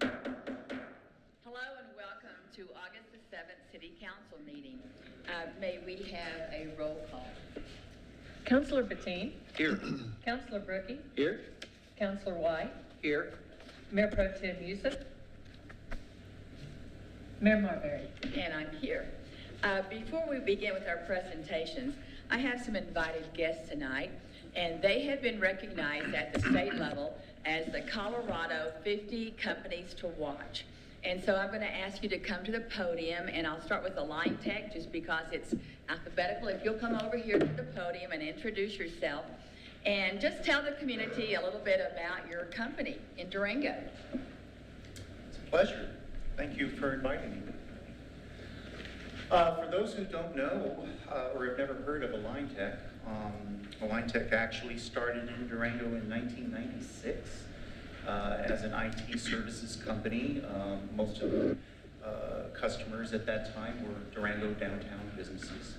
Hello and welcome to August the 7th City Council meeting. May we have a roll call? Councillor Bettine. Here. Councillor Brookie. Here. Councillor White. Here. Mayor Pro Tem Youssef. Mayor Marbury. And I'm here. Before we begin with our presentations, I have some invited guests tonight, and they have been recognized at the state level as the Colorado 50 Companies to Watch. And so I'm going to ask you to come to the podium, and I'll start with the line tech just because it's alphabetical. If you'll come over here to the podium and introduce yourself, and just tell the community a little bit about your company in Durango. It's a pleasure. Thank you for inviting me. For those who don't know or have never heard of Align Tech, Align Tech actually started in Durango in 1996 as an IT services company. Most of the customers at that time were Durango downtown businesses.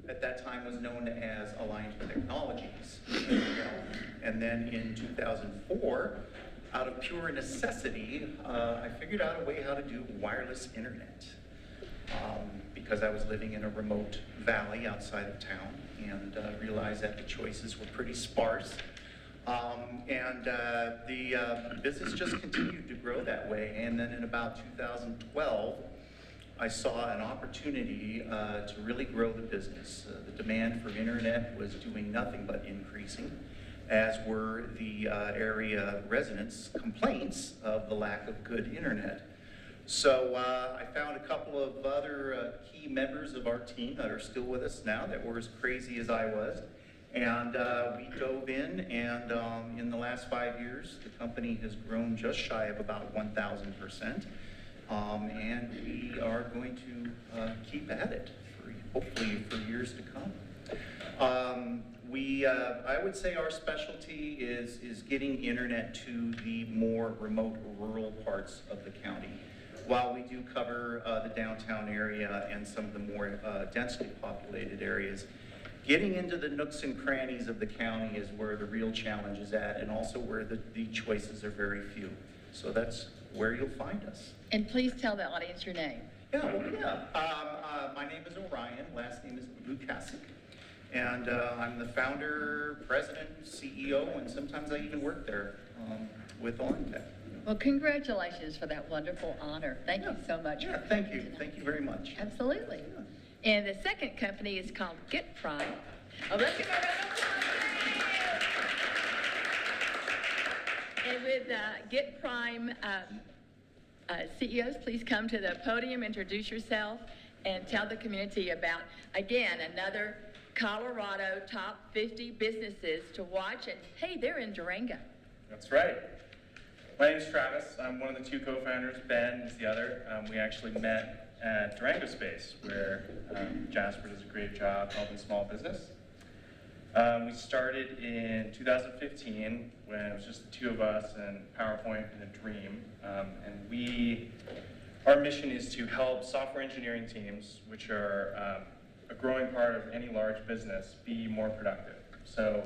At that time was known as Align Technologies. And then in 2004, out of pure necessity, I figured out a way how to do wireless internet because I was living in a remote valley outside of town and realized that the choices were pretty sparse. The business just continued to grow that way. And then in about 2012, I saw an opportunity to really grow the business. The demand for internet was doing nothing but increasing, as were the area residents' complaints of the lack of good internet. So I found a couple of other key members of our team that are still with us now that were as crazy as I was. And we dove in, and in the last 5 years, the company has grown just shy of about 1,000%. And we are going to keep at it, hopefully for years to come. I would say our specialty is getting internet to the more remote rural parts of the county. While we do cover the downtown area and some of the more densely populated areas, getting into the nooks and crannies of the county is where the real challenge is at, and also where the choices are very few. So that's where you'll find us. And please tell the audience your name. My name is Orion, last name is Lukasik. And I'm the founder, president, CEO, and sometimes I even work there with Align Tech. Well, congratulations for that wonderful honor. Thank you so much. Yeah, thank you. Thank you very much. Absolutely. And the second company is called Get Prime. Oh, let's give a round of applause. And with Get Prime CEOs, please come to the podium, introduce yourself, and tell the community about, again, another Colorado top 50 businesses to watch. And hey, they're in Durango. That's right. My name's Travis. I'm one of the two co-founders. Ben is the other. We actually met at Durango Space, where Jasper does a great job helping small business. We started in 2015 when it was just the two of us and PowerPoint and a dream. Our mission is to help software engineering teams, which are a growing part of any large business, be more productive. So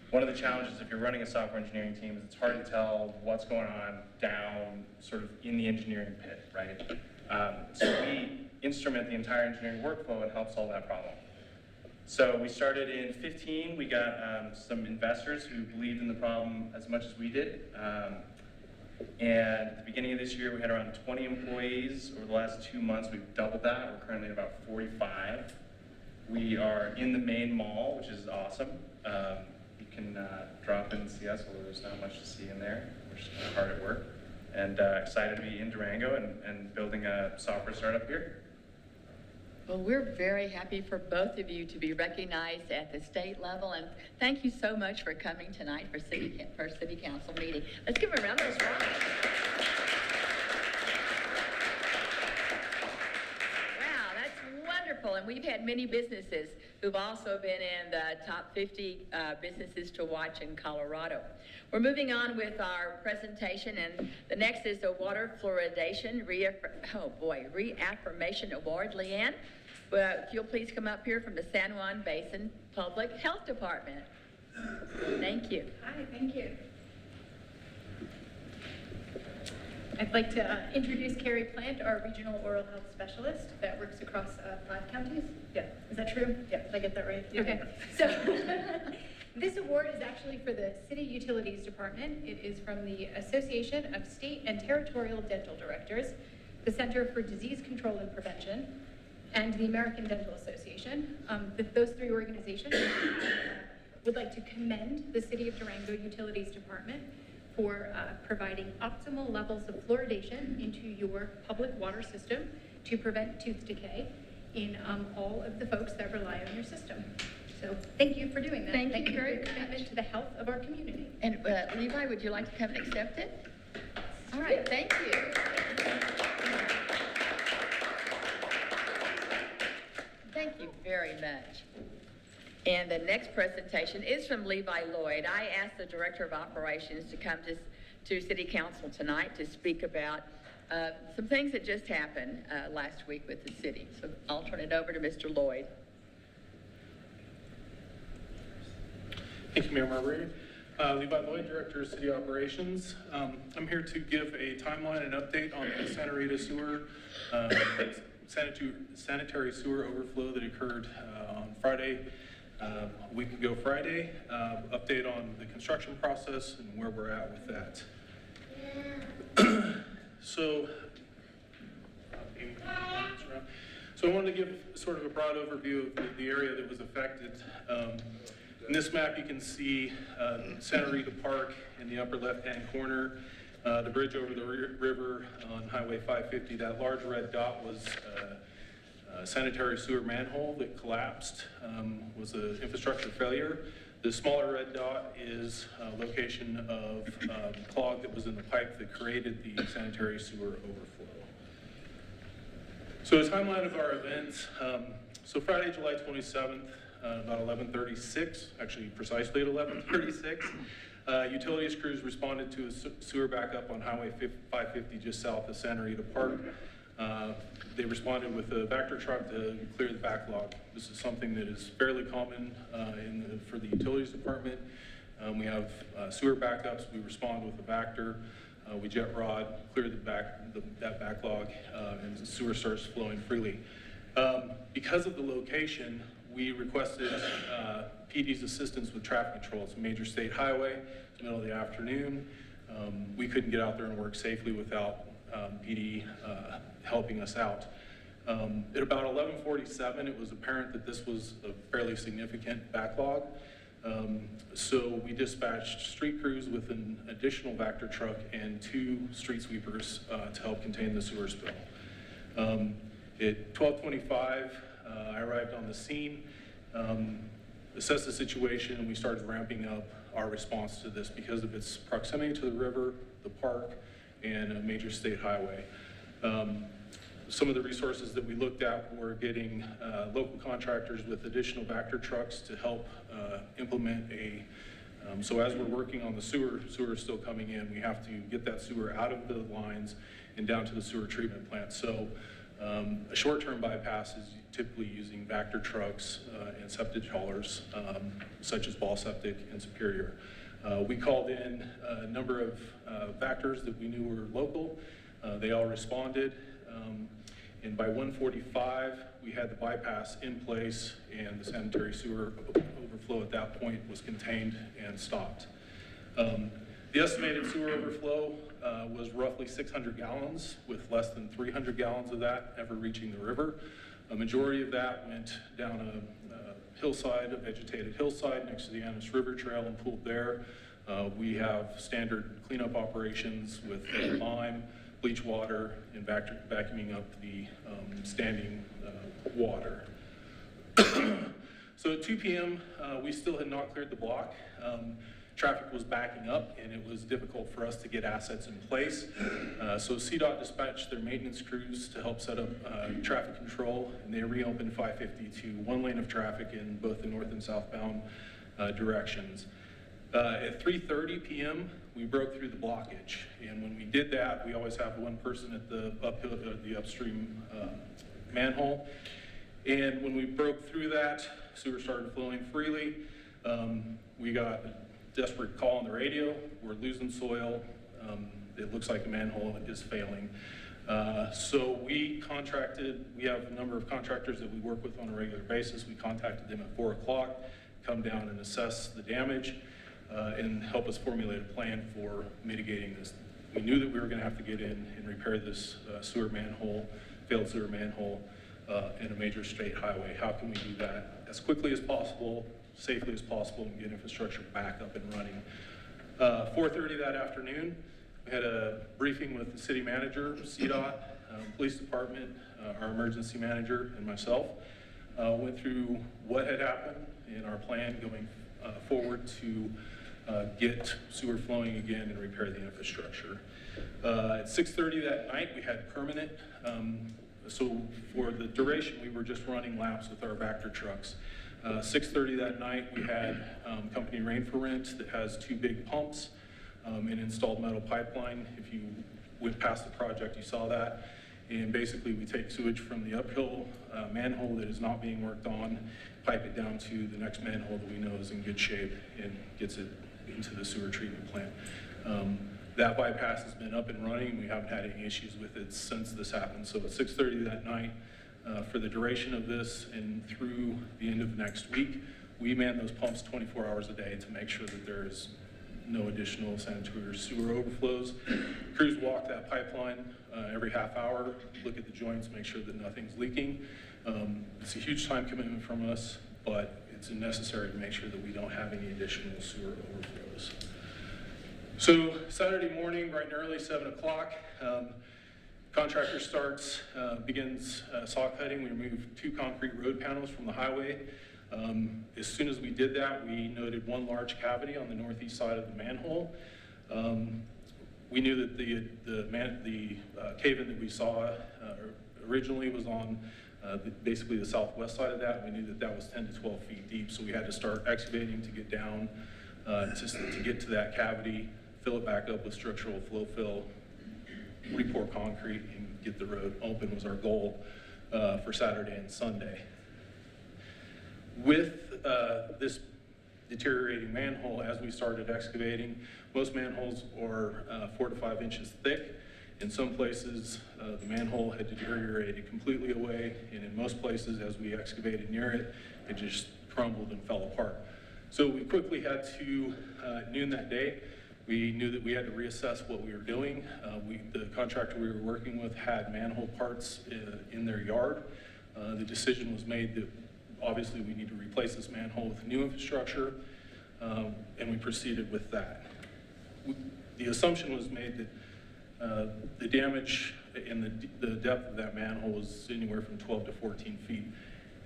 one of the challenges if you're running a software engineering team is it's hard to tell what's going on down sort of in the engineering pit, right? So we instrument the entire engineering workflow and help solve that problem. So we started in 15. We got some investors who believed in the problem as much as we did. And at the beginning of this year, we had around 20 employees. Over the last 2 months, we've doubled that. We're currently at about 45. We are in the main mall, which is awesome. You can drop in and see us, although there's not much to see in there. We're just hard at work. And excited to be in Durango and building a software startup here. Well, we're very happy for both of you to be recognized at the state level, and thank you so much for coming tonight for City Council meeting. Let's give a round of applause. Wow, that's wonderful, and we've had many businesses who've also been in the top 50 businesses to watch in Colorado. We're moving on with our presentation, and the next is the Water Fluoridation Reaffirmation Award. Leanne, if you'll please come up here from the San Juan Basin Public Health Department. Thank you. Hi, thank you. I'd like to introduce Carrie Plant, our regional oral health specialist that works across 5 counties. Yeah, is that true? Yeah, did I get that right? Yeah. Okay. So this award is actually for the City Utilities Department. It is from the Association of State and Territorial Dental Directors, the Center for Disease Control and Prevention, and the American Dental Association. Those 3 organizations would like to commend the City of Durango Utilities Department for providing optimal levels of fluoridation into your public water system to prevent tooth decay in all of the folks that rely on your system. So thank you for doing that. Thank you for very your much. commitment to the health of our community. And Levi, would you like to come and accept it? All right, thank you. Thank you very much. And the next presentation is from Levi Lloyd. I asked the Director of Operations to come to City Council tonight to speak about some things that just happened last week with the city. So I'll turn it over to Mr. Lloyd. Thank you, Mayor Marbury. Levi Lloyd, Director of City Operations. I'm here to give a timeline and update on the Santa Rita sewer, sanitary sewer overflow that occurred on Friday, a week ago Friday. Update on the construction process and where we're at with that. So I wanted to give sort of a broad overview of the area that was affected. In this map, you can see Santa Rita Park in the upper left-hand corner, the bridge over the river on Highway 550. That large red dot was a sanitary sewer manhole that collapsed, was an infrastructure failure. The smaller red dot is a location of clog that was in the pipe that created the sanitary sewer overflow. So a timeline of our events. So Friday, July 27th, about 11:36, actually precisely at 11:36, utilities crews responded to a sewer backup on Highway 550 just south of Santa Rita Park. They responded with a Vector truck to clear the backlog. This is something that is fairly common for the utilities department. We have sewer backups. We respond with a Vector. We jet rod, clear that backlog, and the sewer starts flowing freely. Because of the location, we requested PD's assistance with traffic control. It's a major state highway. It's the middle of the afternoon. We couldn't get out there and work safely without PD helping us out. At about 11:47, it was apparent that this was a fairly significant backlog. So we dispatched street crews with an additional Vector truck and 2 street sweepers to help contain the sewer spill. At 12:25, I arrived on the scene, assessed the situation, and we started ramping up our response to this because of its proximity to the river, the park, and a major state highway. Some of the resources that we looked at were getting local contractors with additional Vector trucks to help implement so as we're working on the sewer is still coming in, we have to get that sewer out of the lines and down to the sewer treatment plant. So a short-term bypass is typically using Vector trucks and septic haulers, such as Ball Septic and Superior. We called in a number of Vectors that we knew were local. They all responded. And by 1:45, we had the bypass in place, and the sanitary sewer overflow at that point was contained and stopped. The estimated sewer overflow was roughly 600 gallons, with less than 300 gallons of that ever reaching the river. A majority of that went down a hillside, a vegetated hillside next to the Annis River Trail and pooled there. We have standard cleanup operations with lime, bleach water, and vacuuming up the standing water. So at 2 p.m., we still had not cleared the block. Traffic was backing up, and it was difficult for us to get assets in place. So CDOT dispatched their maintenance crews to help set up traffic control, and they reopened 550 to 1 lane of traffic in both the north and southbound directions. At 3:30 p.m., we broke through the blockage, and when we did that, we always have 1 person at the upstream manhole. And when we broke through that, sewer started flowing freely. We got a desperate call on the radio. We're losing soil. It looks like the manhole is failing. So we have a number of contractors that we work with on a regular basis. We contacted them at 4 o'clock, come down and assess the damage, and help us formulate a plan for mitigating this. We knew that we were gonna have to get in and repair this failed sewer manhole in a major state highway. How can we do that as quickly as possible, safely as possible, and get infrastructure back up and running? 4:30 that afternoon, we had a briefing with the city manager, CDOT, police department, our emergency manager, and myself. Went through what had happened and our plan going forward to get sewer flowing again and repair the infrastructure. At 6:30 that night, we had permanent, so for the duration, we were just running laps with our Vector trucks. 6:30 that night, we had company Rain for Rent that has 2 big pumps, an installed metal pipeline. If you went past the project, you saw that. And basically, we take sewage from the uphill manhole that is not being worked on, pipe it down to the next manhole that we know is in good shape, and gets it into the sewer treatment plant. That bypass has been up and running. We haven't had any issues with it since this happened. So at 6:30 that night, for the duration of this and through the end of next week, we man those pumps 24 hours a day to make sure that there is no additional sanitary or sewer overflows. Crews walk that pipeline every half hour, look at the joints, make sure that nothing's leaking. It's a huge time commitment from us, but it's necessary to make sure that we don't have any additional sewer overflows. So Saturday morning, bright and early, 7 o'clock, contractor begins saw cutting. We removed 2 concrete road panels from the highway. As soon as we did that, we noted 1 large cavity on the northeast side of the manhole. We knew that the cave-in that we saw originally was on basically the southwest side of that. We knew that that was 10 to 12 feet deep, so we had to start excavating to get down to get to that cavity, fill it back up with structural flow fill, re-pour concrete, and get the road open was our goal for Saturday and Sunday. With this deteriorating manhole, as we started excavating, most manholes are 4 to 5 inches thick. In some places, the manhole had deteriorated completely away, and in most places, as we excavated near it, it just crumbled and fell apart. So we quickly had to, noon that day, we knew that we had to reassess what we were doing. The contractor we were working with had manhole parts in their yard. The decision was made that obviously we need to replace this manhole with new infrastructure, and we proceeded with that. The assumption was made that the damage and the depth of that manhole was anywhere from 12 to 14 feet.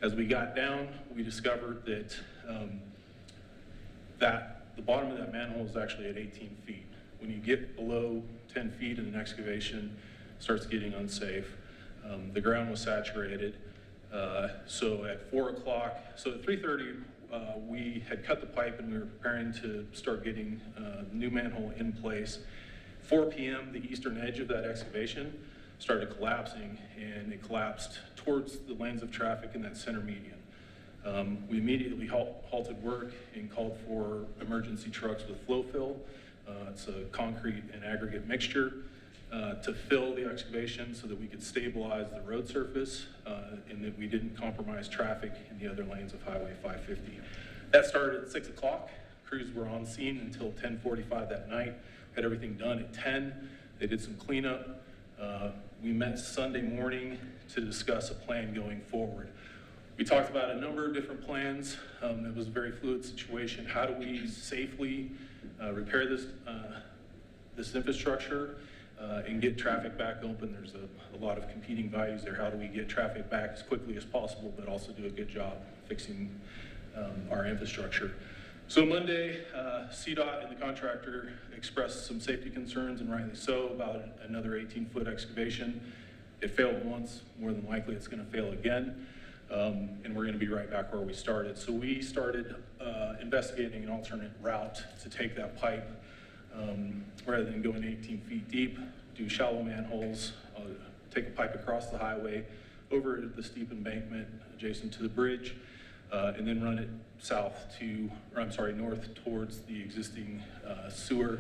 As we got down, we discovered that the bottom of that manhole is actually at 18 feet. When you get below 10 feet in an excavation, it starts getting unsafe. The ground was saturated. So at 4 o'clock, so at 3:30, we had cut the pipe and we were preparing to start getting the new manhole in place. 4 p.m., the eastern edge of that excavation started collapsing, and it collapsed towards the lanes of traffic in that center median. We immediately halted work and called for emergency trucks with flow fill. It's a concrete and aggregate mixture to fill the excavation so that we could stabilize the road surface and that we didn't compromise traffic in the other lanes of Highway 550. That started at 6 o'clock. Crews were on scene until 10:45 that night. Had everything done at 10. They did some cleanup. We met Sunday morning to discuss a plan going forward. We talked about a number of different plans. It was a very fluid situation. How do we safely repair this infrastructure and get traffic back open? There's a lot of competing values there. How do we get traffic back as quickly as possible, but also do a good job fixing our infrastructure? So Monday, CDOT and the contractor expressed some safety concerns, and rightly so, about another 18-foot excavation. It failed once. More than likely, it's going to fail again. And we're going to be right back where we started. So we started investigating an alternate route to take that pipe rather than going 18 feet deep, do shallow manholes, take a pipe across the highway, over the steep embankment adjacent to the bridge, and then run it north towards the existing sewer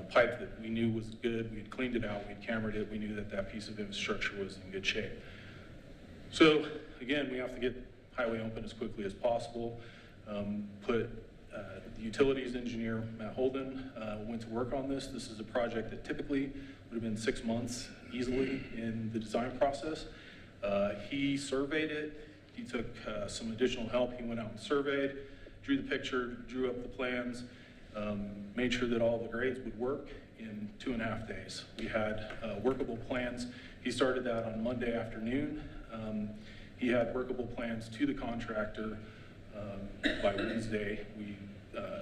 pipe that we knew was good. We had cleaned it out, we had cambered it, we knew that that piece of infrastructure was in good shape. So again, we have to get highway open as quickly as possible. The utilities engineer, Matt Holden, went to work on this. This is a project that typically would have been 6 months easily in the design process. He surveyed it. He took some additional help. He went out and surveyed, drew the picture, drew up the plans, made sure that all the grades would work in 2.5 days. We had workable plans. He started that on Monday afternoon. He had workable plans to the contractor by Wednesday. We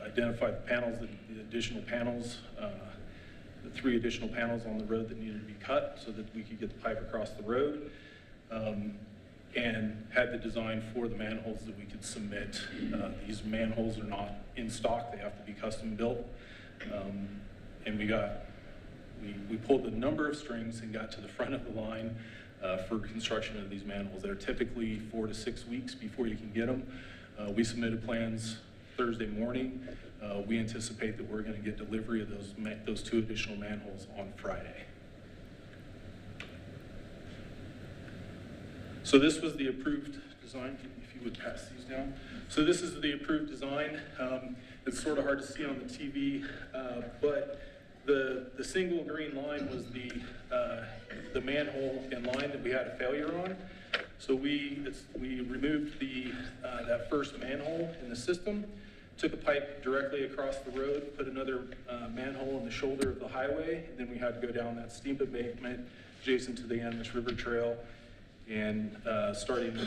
identified the panels, the additional panels, the 3 additional panels on the road that needed to be cut so that we could get the pipe across the road, and had the design for the manholes that we could submit. These manholes are not in stock, they have to be custom built. And we pulled a number of strings and got to the front of the line for construction of these manholes. They're typically 4 to 6 weeks before you can get them. We submitted plans Thursday morning. We anticipate that we're going to get delivery of those 2 additional manholes on Friday. So this was the approved design, if you would pass these down. So this is the approved design. It's sort of hard to see on the TV, but the single green line was the manhole in line that we had a failure on. So we removed that first manhole in the system, took a pipe directly across the road, put another manhole in the shoulder of the highway, and then we had to go down that steep embankment adjacent to the Animas River Trail. And starting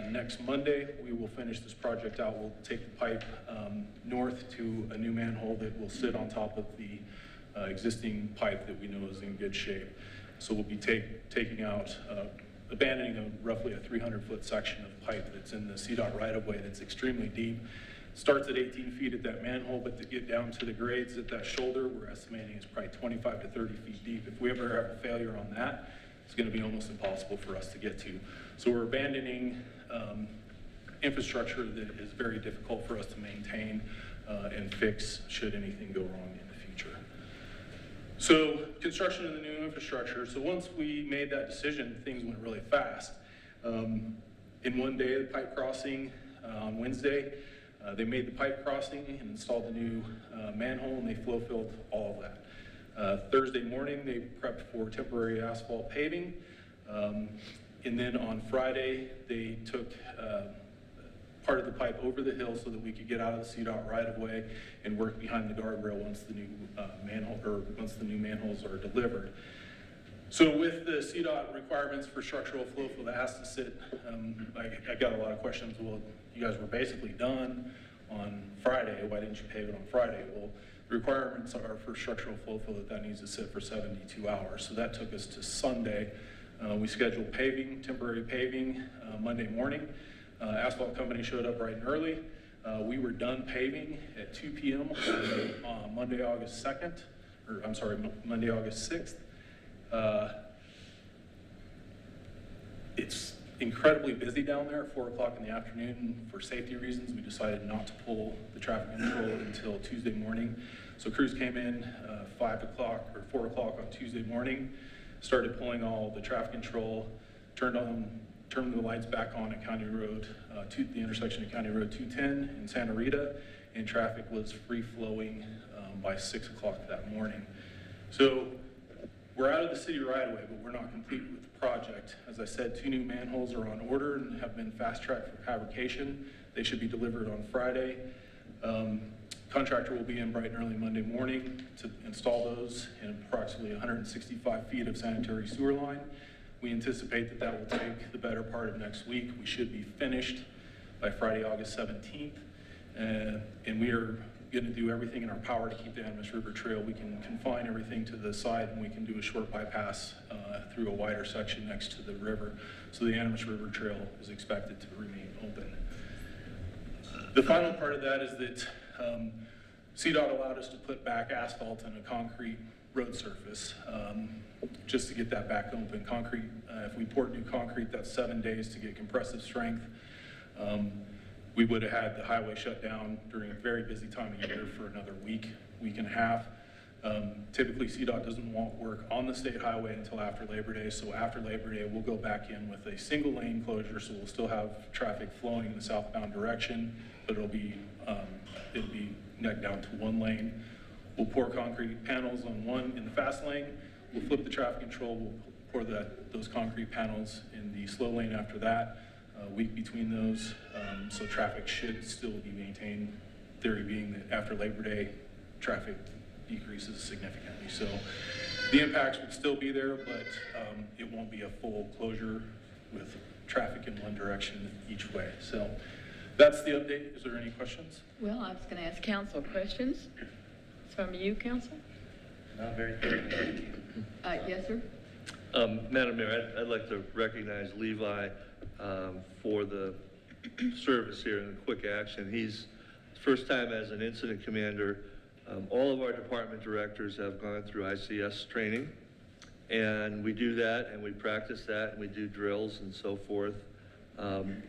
next Monday, we will finish this project out. We'll take the pipe north to a new manhole that will sit on top of the existing pipe that we know is in good shape. So we'll be taking out, abandoning roughly a 300-foot section of pipe that's in the CDOT right-of-way that's extremely deep. Starts at 18 feet at that manhole, but to get down to the grades at that shoulder, we're estimating it's probably 25 to 30 feet deep. If we ever have a failure on that, it's going to be almost impossible for us to get to. So we're abandoning infrastructure that is very difficult for us to maintain and fix should anything go wrong in the future. So construction of the new infrastructure. So once we made that decision, things went really fast. In one day, the pipe crossing on Wednesday, they made the pipe crossing and installed the new manhole, and they flow filled all of that. Thursday morning, they prepped for temporary asphalt paving. And then on Friday, they took part of the pipe over the hill so that we could get out of the CDOT right-of-way and work behind the guardrail once the new manholes are delivered. So with the CDOT requirements for structural flow fill that has to sit, I got a lot of questions. Well, you guys were basically done on Friday. Why didn't you pave it on Friday? Well, the requirements are for structural flow fill that needs to sit for 72 hours. So that took us to Sunday. We scheduled paving, temporary paving, Monday morning. Asphalt company showed up bright and early. We were done paving at 2 p.m. on Monday, August 2nd, or I'm sorry, Monday, August 6th. It's incredibly busy down there at 4 o'clock in the afternoon. For safety reasons, we decided not to pull the traffic control until Tuesday morning. So crews came in 5 o'clock or 4 o'clock on Tuesday morning, started pulling all the traffic control, turned the lights back on at County Road, the intersection of County Road 210 in Santa Rita, and traffic was free flowing by 6 o'clock that morning. So we're out of the city right away, but we're not complete with the project. As I said, 2 new manholes are on order and have been fast-tracked for fabrication. They should be delivered on Friday. Contractor will be in bright and early Monday morning to install those in approximately 165 feet of sanitary sewer line. We anticipate that will take the better part of next week. We should be finished by Friday, August 17th. And we are going to do everything in our power to keep the Animas River Trail. We can confine everything to the side, and we can do a short bypass through a wider section next to the river. So the Animas River Trail is expected to remain open. The final part of that is that CDOT allowed us to put back asphalt on a concrete road surface just to get that back open. Concrete, if we poured new concrete, that's 7 days to get compressive strength. We would have had the highway shut down during a very busy time of year for another week and a half. Typically, CDOT doesn't want work on the state highway until after Labor Day, so after Labor Day, we'll go back in with a single lane closure, so we'll still have traffic flowing in the southbound direction, but it'll be neck down to one lane. We'll pour concrete panels on one in the fast lane, we'll flip the traffic control, we'll pour those concrete panels in the slow lane after that, a week between those, so traffic should still be maintained, theory being that after Labor Day, traffic decreases significantly. So the impacts would still be there, but it won't be a full closure with traffic in one direction each way. So that's the update. Is there any questions? Well, I was going to ask council questions. From you, council? Not very good. Yes, sir. Madam Mayor, I'd like to recognize Levi for the service here and the quick action. He's first time as an incident commander. All of our department directors have gone through ICS training, and we do that and we practice that and we do drills and so forth.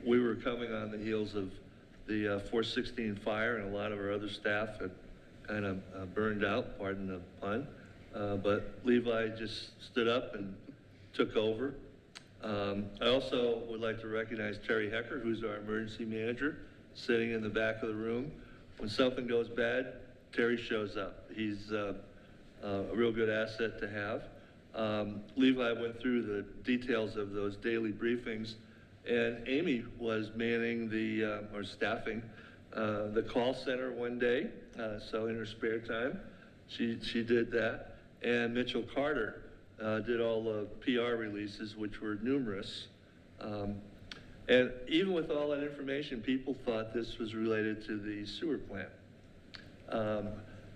We were coming on the heels of the 416 fire, and a lot of our other staff had kind of burned out, pardon the pun, but Levi just stood up and took over. I also would like to recognize Terry Hecker, who's our emergency manager, sitting in the back of the room. When something goes bad, Terry shows up. He's a real good asset to have. Levi went through the details of those daily briefings, and Amy was manning or staffing the call center one day, so in her spare time, she did that. And Mitchell Carter did all the PR releases, which were numerous. And even with all that information, people thought this was related to the sewer plant.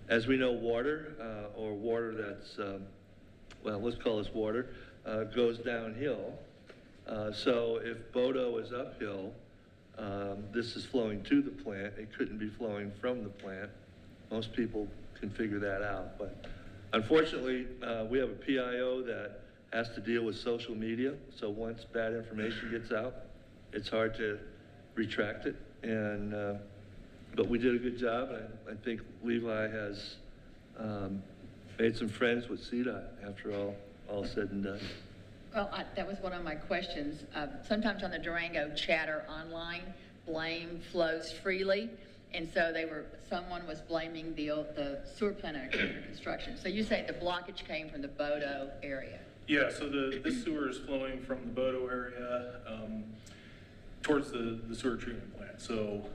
As we know, water, or water that's, well, let's call this water, goes downhill. So if Bodo is uphill, this is flowing to the plant. It couldn't be flowing from the plant. Most people can figure that out. But unfortunately, we have a PIO that has to deal with social media. So once bad information gets out, it's hard to retract it. And but we did a good job. I think Levi has made some friends with CDOT after all said and done. Well, that was one of my questions. Sometimes on the Durango chatter online, blame flows freely. And so someone was blaming the sewer plant under construction. So you say the blockage came from the Bodo area? Yeah, so this sewer is flowing from the Bodo area towards the sewer treatment plant. So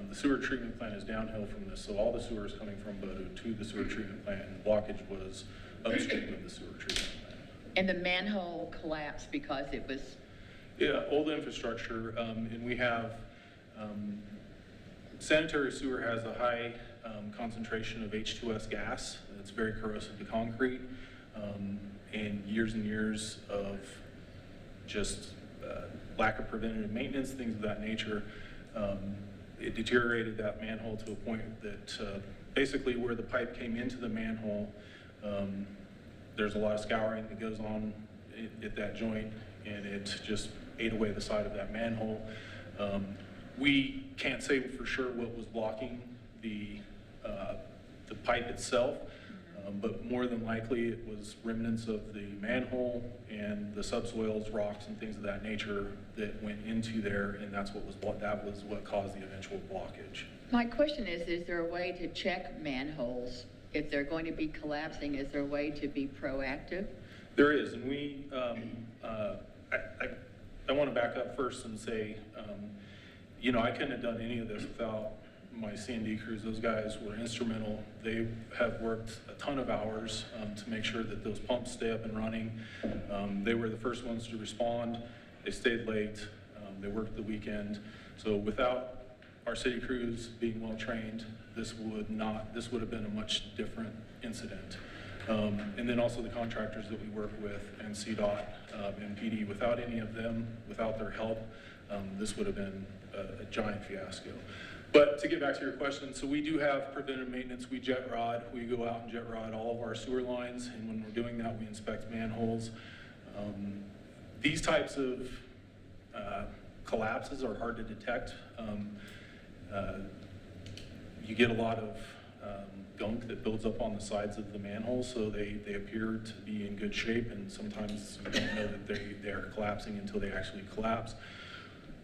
the sewer treatment plant is downhill from this. So all the sewer is coming from Bodo to the sewer treatment plant, and the blockage was upstream of the sewer treatment plant. And the manhole collapsed because it was? Yeah, old infrastructure, and we have, sanitary sewer has a high concentration of H2S gas. It's very corrosive to concrete, and years of just lack of preventative maintenance, things of that nature. It deteriorated that manhole to a point that basically where the pipe came into the manhole, there's a lot of scouring that goes on at that joint, and it just ate away the side of that manhole. We can't say for sure what was blocking the pipe itself, but more than likely it was remnants of the manhole and the subsoils, rocks, and things of that nature that went into there, and that was what caused the eventual blockage. My question is there a way to check manholes? If they're going to be collapsing, is there a way to be proactive? There is, and we, I want to back up first and say, you know, I couldn't have done any of this without my C&D crews. Those guys were instrumental. They have worked a ton of hours to make sure that those pumps stay up and running. They were the first ones to respond. They stayed late. They worked the weekend. So without our city crews being well trained, this would have been a much different incident. And then also the contractors that we work with and CDOT and PD, without any of them, without their help, this would have been a giant fiasco. But to get back to your question, so we do have preventive maintenance. We jet rod, we go out and jet rod all of our sewer lines, and when we're doing that, we inspect manholes. These types of collapses are hard to detect. You get a lot of gunk that builds up on the sides of the manholes, so they appear to be in good shape, and sometimes you don't know that they are collapsing until they actually collapse.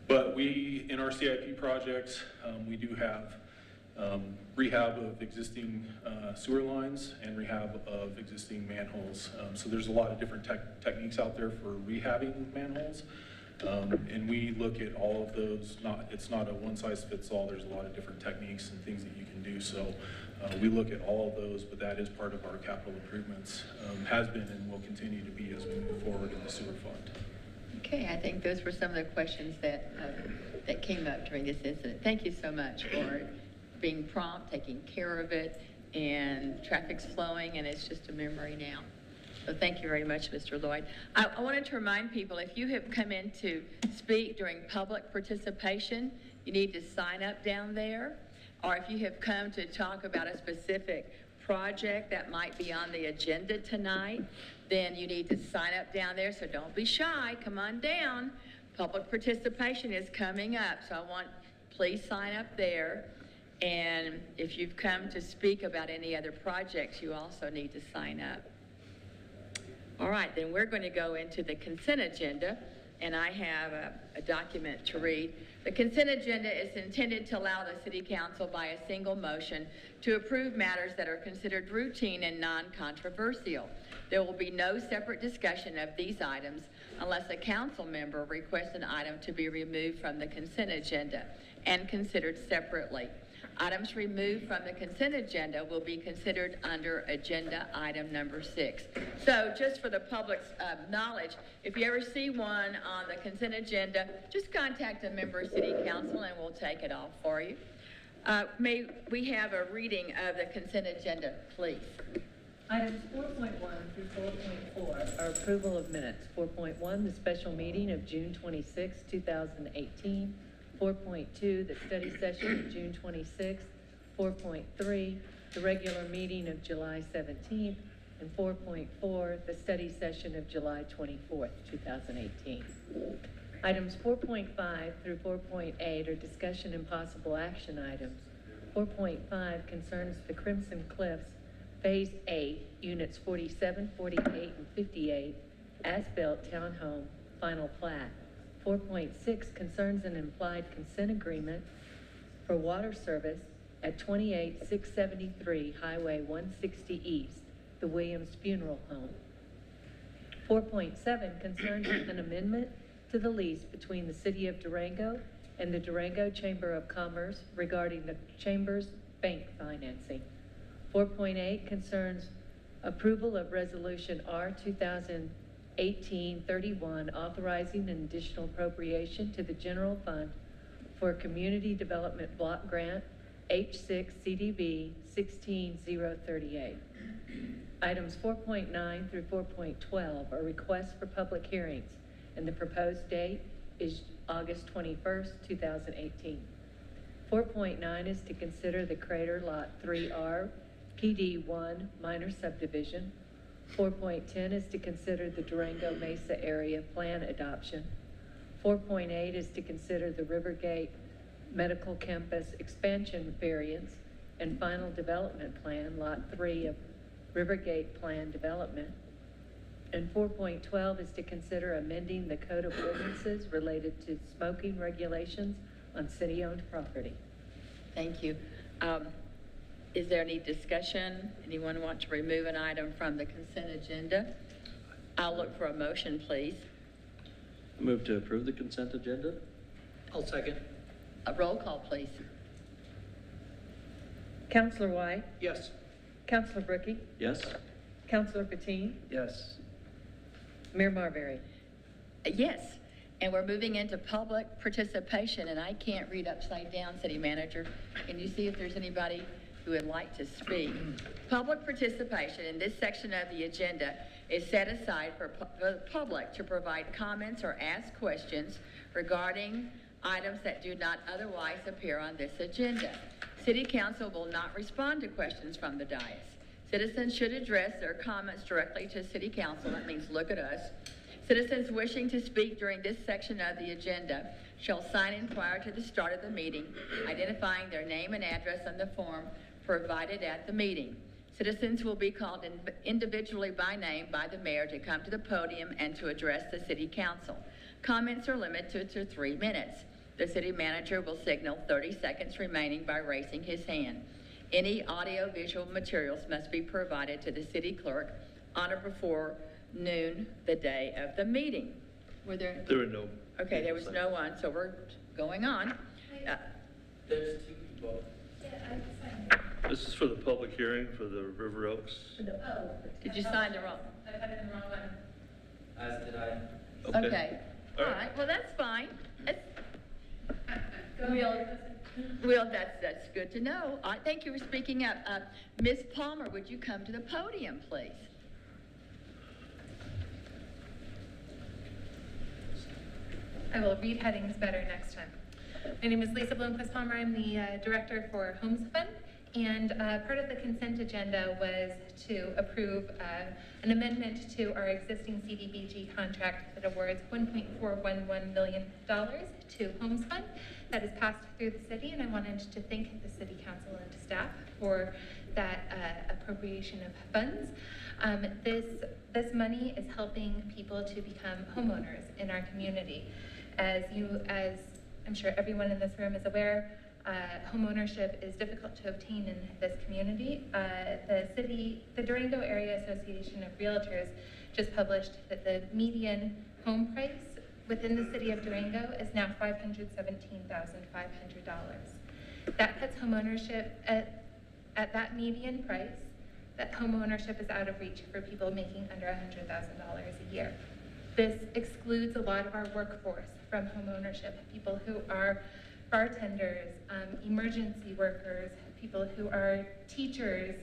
But we, in our CIP projects, we do have rehab of existing sewer lines and rehab of existing manholes. So there's a lot of different techniques out there for rehabbing manholes. And we look at all of those. It's not a one-size-fits-all. There's a lot of different techniques and things that you can do. So we look at all of those, but that is part of our capital improvements, has been and will continue to be as we move forward in the sewer fund. Okay, I think those were some of the questions that came up during this incident. Thank you so much for being prompt, taking care of it, and traffic's flowing, and it's just a memory now. So thank you very much, Mr. Lloyd. I wanted to remind people, if you have come in to speak during public participation, you need to sign up down there. Or if you have come to talk about a specific project that might be on the agenda tonight, then you need to sign up down there. So don't be shy, come on down. Public participation is coming up, so please sign up there. And if you've come to speak about any other projects, you also need to sign up. All right, then we're going to go into the consent agenda, and I have a document to read. The consent agenda is intended to allow the City Council by a single motion to approve matters that are considered routine and non-controversial. There will be no separate discussion of these items unless a council member requests an item to be removed from the consent agenda and considered separately. Items removed from the consent agenda will be considered under agenda item number 6. So just for the public's knowledge, if you ever see one on the consent agenda, just contact a member of City Council and we'll take it off for you. May we have a reading of the consent agenda, please? Items 4.1 through 4.4 are approval of minutes. 4.1, the special meeting of June 26, 2018. 4.2, the study session of June 26th. 4.3, the regular meeting of July 17th. And 4.4, the study session of July 24th, 2018. Items 4.5 through 4.8 are discussion and possible action items. 4.5 concerns the Crimson Cliffs Phase 8, Units 47, 48, and 58, as-built townhome, final plat. 4.6 concerns an implied consent agreement for water service at 28673 Highway 160 East, the Williams Funeral Home. 4.7 concerns an amendment to the lease between the City of Durango and the Durango Chamber of Commerce regarding the Chamber's bank financing. 4.8 concerns approval of Resolution R 2018-31 authorizing an additional appropriation to the general fund for a community development block grant H6 CDB 16038. Items 4.9 through 4.12 are requests for public hearings, and the proposed date is August 21st, 2018. 4.9 is to consider the Crater Lot 3R PD1 minor subdivision. 4.10 is to consider the Durango Mesa area plan adoption. 4.8 is to consider the Rivergate Medical Campus expansion variance and final development plan, Lot 3 of Rivergate Plan Development. And 4.12 is to consider amending the Code of Ordinances related to smoking regulations on city-owned property. Thank you. Is there any discussion? Anyone want to remove an item from the consent agenda? I'll look for a motion, please. Move to approve the consent agenda? I'll second. A roll call, please. Counselor White? Yes. Counselor Brookie? Yes? Counselor Patine? Yes. Mayor Marbury? Yes, and we're moving into public participation, and I can't read upside down, City Manager. Can you see if there's anybody who would like to speak? Public participation in this section of the agenda is set aside for the public to provide comments or ask questions regarding items that do not otherwise appear on this agenda. City Council will not respond to questions from the dais. Citizens should address their comments directly to City Council. That means look at us. Citizens wishing to speak during this section of the agenda shall sign in prior to the start of the meeting, identifying their name and address on the form provided at the meeting. Citizens will be called individually by name by the mayor to come to the podium and to address the city council. Comments are limited to 3 minutes. The city manager will signal 30 seconds remaining by raising his hand. Any audio-visual materials must be provided to the city clerk on or before noon the day of the meeting. Were there? There were no. Okay, there was no one, so we're going on. There's 2 people. This is for the public hearing for the River Oaks. Did you sign the wrong? I put it in the wrong one. As did I. Okay, all right, well, that's fine. Well, that's good to know. Thank you for speaking up. Ms. Palmer, would you come to the podium, please? I will read headings better next time. My name is Lisa Bloomquist Palmer. I'm the director for Homes Fund. And part of the consent agenda was to approve an amendment to our existing CDBG contract that awards $1.411 million to Homes Fund. That is passed through the city, and I wanted to thank the city council and staff for that appropriation of funds. This money is helping people to become homeowners in our community. As I'm sure everyone in this room is aware, homeownership is difficult to obtain in this community. The Durango Area Association of Realtors just published that the median home price within the city of Durango is now $517,500. That puts homeownership at that median price. That homeownership is out of reach for people making under $100,000 a year. This excludes a lot of our workforce from homeownership, people who are bartenders, emergency workers, people who are teachers,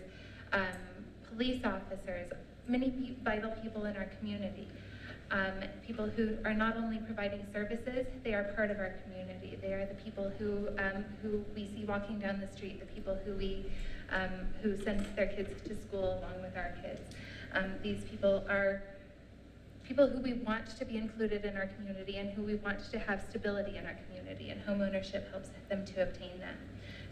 police officers, many vital people in our community. People who are not only providing services, they are part of our community. They are the people who we see walking down the street, the people who send their kids to school along with our kids. These people are people who we want to be included in our community and who we want to have stability in our community, and homeownership helps them to obtain that.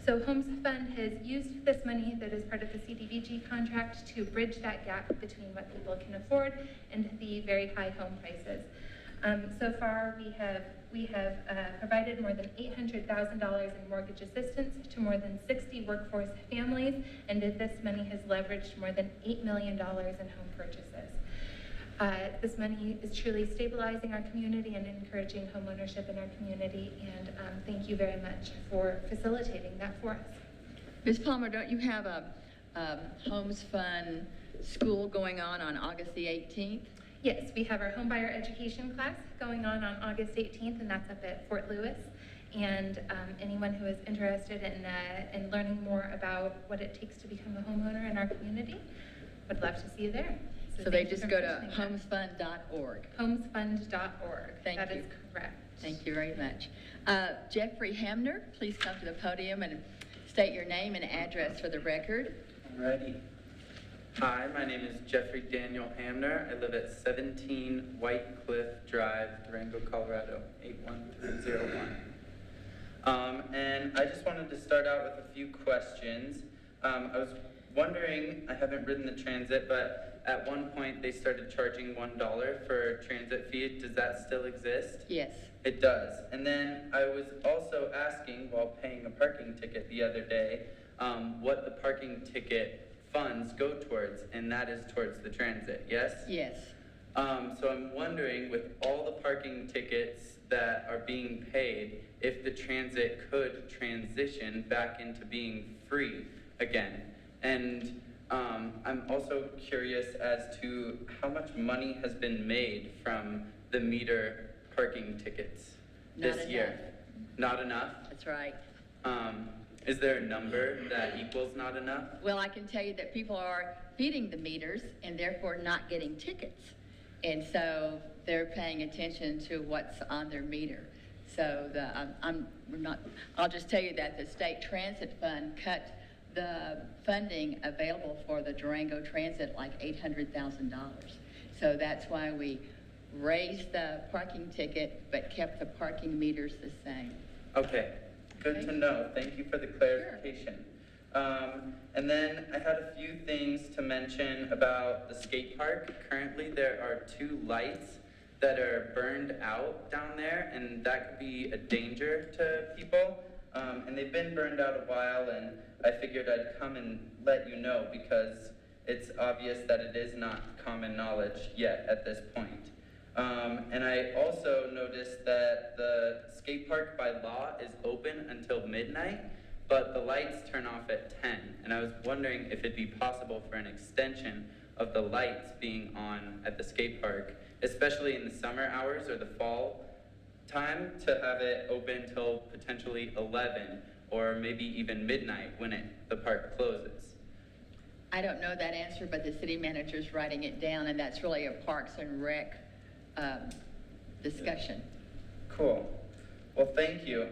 So Homes Fund has used this money that is part of the CDBG contract to bridge that gap between what people can afford and the very high home prices. So far, we have provided more than $800,000 in mortgage assistance to more than 60 workforce families, and this money has leveraged more than $8 million in home purchases. This money is truly stabilizing our community and encouraging homeownership in our community, and thank you very much for facilitating that for us. Ms. Palmer, don't you have a Homes Fund school going on August the 18th? Yes, we have our homebuyer education class going on August 18th, and that's up at Fort Lewis. And anyone who is interested in learning more about what it takes to become a homeowner in our community, would love to see you there. So they thank you just for go to mentioning that. homesfund.org. Homesfund.org. Thank That you. is correct. Thank you very much. Jeffrey Hamner, please come to the podium and state your name and address for the record. Alrighty. Hi, my name is Jeffrey Daniel Hamner. I live at 17 White Cliff Drive, Durango, Colorado, 81301. And I just wanted to start out with a few questions. I was wondering, I haven't ridden the transit, but at one point they started charging $1 for transit fee. Does that still exist? Yes. It does. And then I was also asking, while paying a parking ticket the other day, what the parking ticket funds go towards, and that is towards the transit, yes? Yes. So I'm wondering, with all the parking tickets that are being paid, if the transit could transition back into being free again. And I'm also curious as to how much money has been made from the meter parking tickets Not this year. enough. Not enough? That's right. Is there a number that equals not enough? Well, I can tell you that people are feeding the meters and therefore not getting tickets. And so they're paying attention to what's on their meter. So I'll just tell you that the State Transit Fund cut the funding available for the Durango Transit like $800,000. So that's why we raised the parking ticket but kept the parking meters the same. Okay, good to know. Thank you for the clarification. And then I had a few things to mention about the skate park. Currently, there are 2 lights that are burned out down there, and that could be a danger to people. And they've been burned out a while, and I figured I'd come and let you know because it's obvious that it is not common knowledge yet at this point. And I also noticed that the skate park by law is open until midnight, but the lights turn off at 10. And I was wondering if it'd be possible for an extension of the lights being on at the skate park, especially in the summer hours or the fall time, to have it open till potentially 11 or maybe even midnight when the park closes. I don't know that answer, but the city manager's writing it down, and that's really a Parks and Rec discussion. Cool. Well, thank you.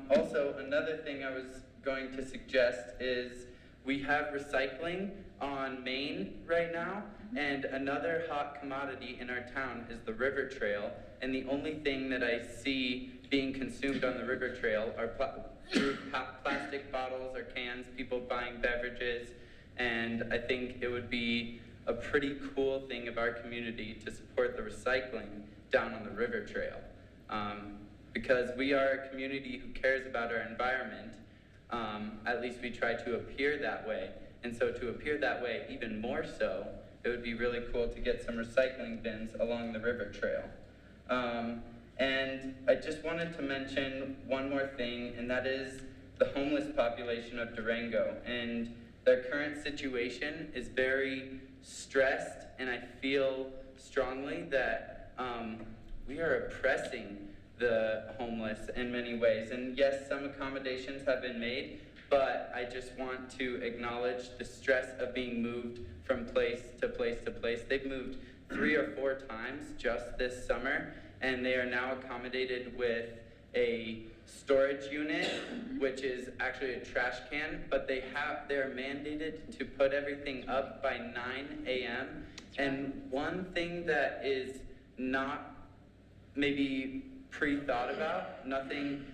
Also, another thing I was going to suggest is we have recycling on Main right now, and another hot commodity in our town is the river trail, and the only thing that I see being consumed on the river trail are through plastic bottles or cans, people buying beverages, and I think it would be a pretty cool thing of our community to support the recycling down on the river trail. Because we are a community who cares about our environment, at least we try to appear that way. And so to appear that way even more so, it would be really cool to get some recycling bins along the river trail. And I just wanted to mention one more thing, and that is the homeless population of Durango. And their current situation is very stressed, and I feel strongly that we are oppressing the homeless in many ways. And yes, some accommodations have been made, but I just want to acknowledge the stress of being moved from place to place to place. They've moved 3 or 4 times just this summer, and they are now accommodated with a storage unit, which is actually a trash can, but they're mandated to put everything up by 9 a.m. And one thing that is not maybe pre-thought about, nothing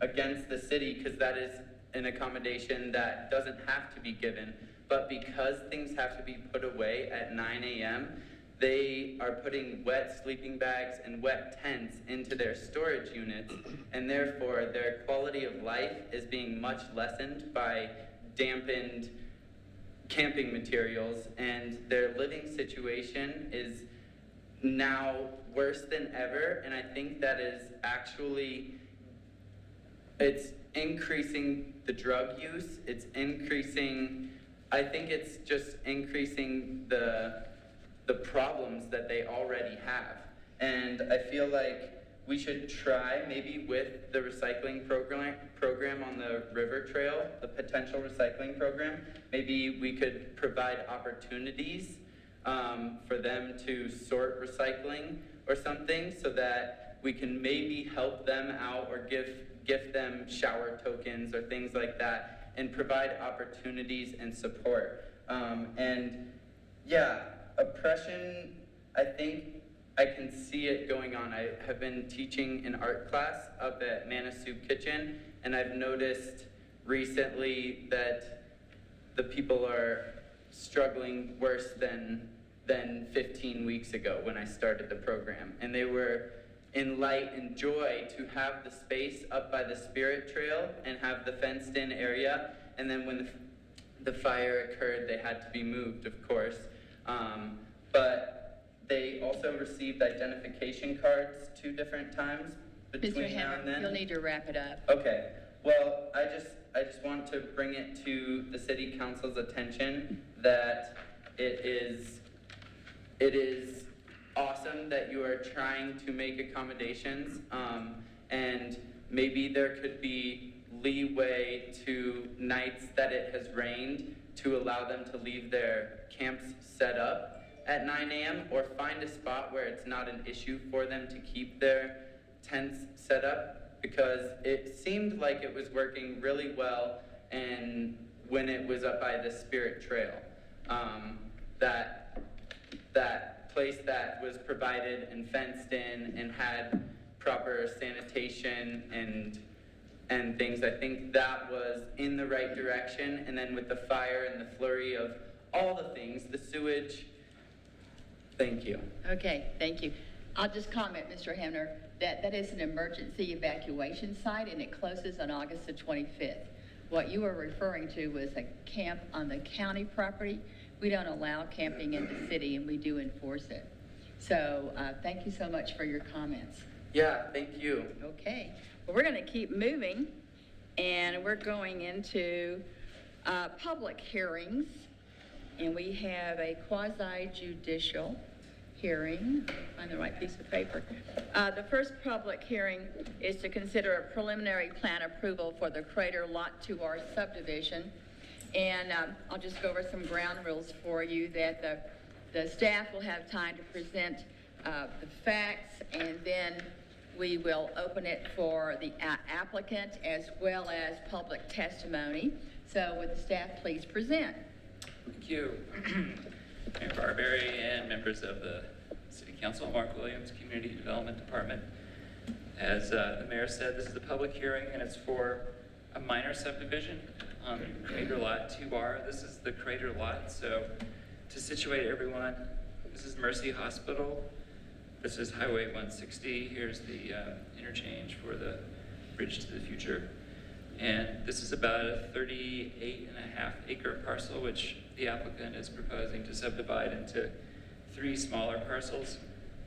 against the city, because that is an accommodation that doesn't have to be given, but because things have to be put away at 9 a.m., they are putting wet sleeping bags and wet tents into their storage units, and therefore their quality of life is being much lessened by dampened camping materials, and their living situation is now worse than ever. And I think that is actually, it's increasing the drug use, I think it's just increasing the problems that they already have. And I feel like we should try, maybe with the recycling program on the river trail, the potential recycling program, maybe we could provide opportunities for them to sort recycling or something, so that we can maybe help them out or gift them shower tokens or things like that, and provide opportunities and support. And yeah, oppression, I think I can see it going on. I have been teaching an art class up at Manna Soup Kitchen, and I've noticed recently that the people are struggling worse than 15 weeks ago when I started the program. And they were in light and joy to have the space up by the Spirit Trail and have the fenced in area. And then when the fire occurred, they had to be moved, of course. But they also received identification cards 2 different times Mr. between now and Hammer, then. you'll need to wrap it up. Okay, well, I just want to bring it to the city council's attention that it is awesome that you are trying to make accommodations, and maybe there could be leeway to nights that it has rained to allow them to leave their camps set up at 9 a.m. or find a spot where it's not an issue for them to keep their tents set up, because it seemed like it was working really well and when it was up by the Spirit Trail. That place that was provided and fenced in and had proper sanitation and and things. I think that was in the right direction. And then with the fire and the flurry of all the things, the sewage, thank you. Okay, thank you. I'll just comment, Mr. Hamner, that is an emergency evacuation site, and it closes on August the 25th. What you were referring to was a camp on the county property. We don't allow camping in the city, and we do enforce it. So thank you so much for your comments. Yeah, thank you. Okay, well, we're going to keep moving, and we're going into public hearings, and we have a quasi-judicial hearing. Find the right piece of paper. The first public hearing is to consider a preliminary plan approval for the Crater Lot 2R subdivision. And I'll just go over some ground rules for you, that the staff will have time to present the facts, and then we will open it for the applicant as well as public testimony. So would the staff please present? Thank you. Mayor Barberry and members of the City Council, Mark Williams, Community Development Department. As the mayor said, this is a public hearing, and it's for a minor subdivision on Crater Lot 2R. This is the Crater Lot, so to situate everyone, this is Mercy Hospital. This is Highway 160. Here's the interchange for the Bridge to the Future. And this is about a 38.5 acre parcel, which the applicant is proposing to subdivide into 3 smaller parcels.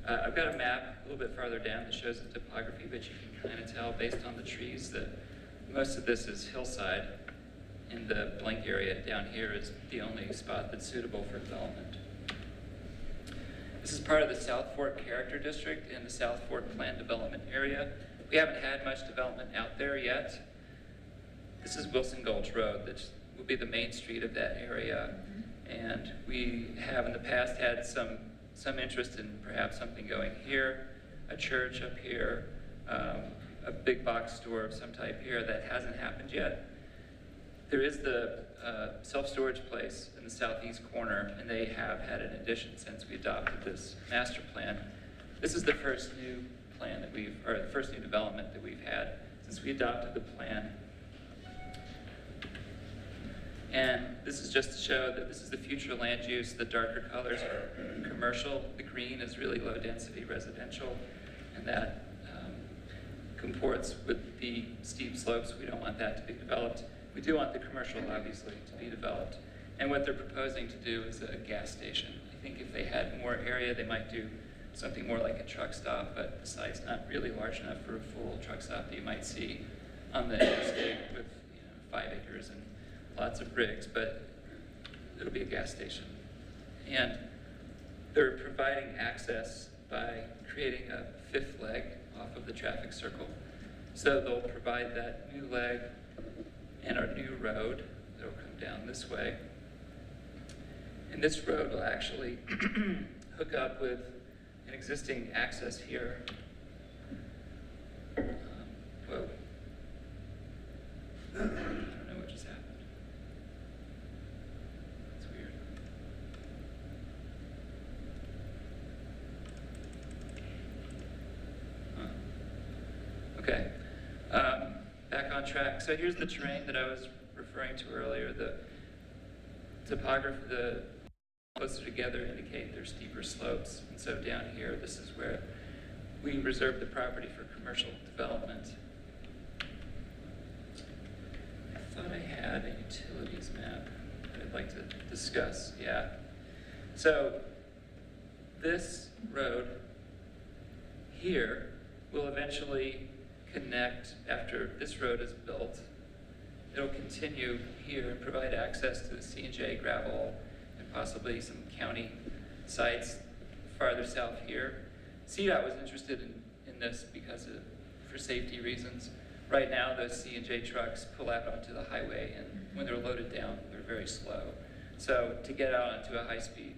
I've got a map a little bit farther down that shows the topography, but you can kind of tell based on the trees that most of this is hillside, and the blank area down here is the only spot that's suitable for development. This is part of the South Fork Character District in the South Fork Planned Development Area. We haven't had much development out there yet. This is Wilson Gulch Road, that will be the main street of that area. And we have in the past had some interest in perhaps something going here, a church up here, a big box store of some type here. That hasn't happened yet. There is the self-storage place in the southeast corner, and they have had an addition since we adopted this master plan. This is the first new plan that the first new development that we've had since we adopted the plan. And this is just to show that this is the future land use. The darker colors are commercial. The green is really low density residential, and that comports with the steep slopes. We don't want that to be developed. We do want the commercial, obviously, to be developed. And what they're proposing to do is a gas station. I think if they had more area, they might do something more like a truck stop, but the site's not really large enough for a full truck stop that you might see on the interstate with 5 acres and lots of rigs, but it'll be a gas station. And they're providing access by creating a 5th leg off of the traffic circle. So they'll provide that new leg and our new road that'll come down this way. And this road will actually hook up with an existing access here. Whoa. I don't know what just happened. It's weird. Okay. Back on track. So here's the terrain that I was referring to earlier. The topography, the closer together indicate there's steeper slopes. And so down here, this is where we reserve the property for commercial development. I thought I had a utilities map that I'd like to discuss. Yeah. So this road here will eventually connect after this road is built. It'll continue here and provide access to the C&J gravel and possibly some county sites farther south here. CDOT was interested in this because for safety reasons. Right now, those C&J trucks pull out onto the highway, and when they're loaded down, they're very slow. So to get out onto a high-speed